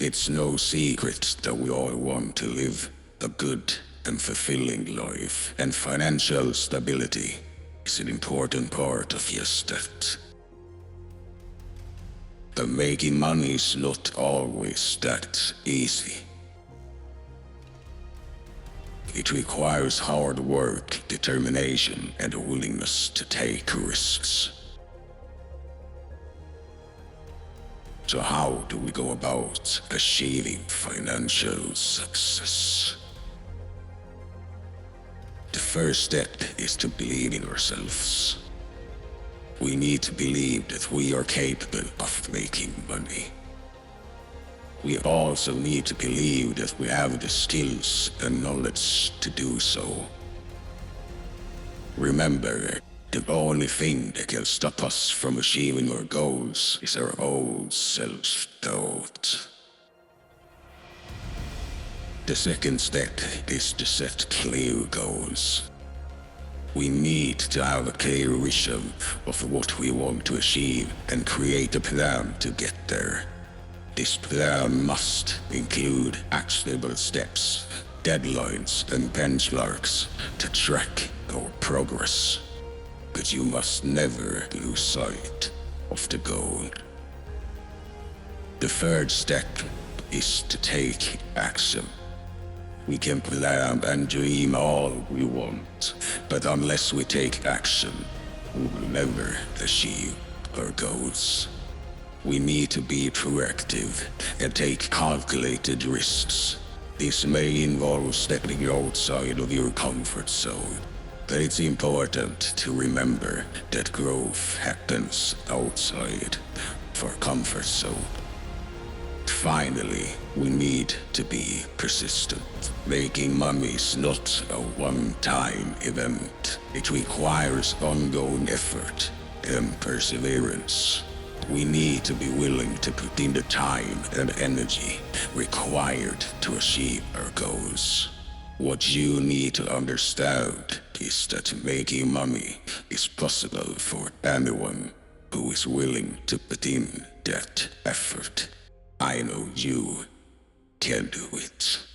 It's no secret that we all want to live a good and fulfilling life, and financial stability is an important part of just that. But making money is not always that easy. It requires hard work, determination, and a willingness to take risks. So how do we go about achieving financial success? The first step is to believe in ourselves. We need to believe that we are capable of making money. We also need to believe that we have the skills and knowledge to do so. Remember, the only thing that can stop us from achieving our goals is our own self-doubt. The second step is to set clear goals. We need to have a clear vision of what we want to achieve and create a plan to get there. This plan must include actionable steps, deadlines, and benchmarks to track our progress. But you must never lose sight of the goal. The third step is to take action. We can plan and dream all we want, but unless we take action, we will never achieve our goals. We need to be proactive and take calculated risks. This may involve stepping outside of your comfort zone, but it's important to remember that growth happens outside of our comfort zone. Finally, we need to be persistent. Making money is not a one-time event. It requires ongoing effort and perseverance. We need to be willing to put in the time and energy required to achieve our goals. What you need to understand is that making money is possible for anyone who is willing to put in that effort. I know you can do it.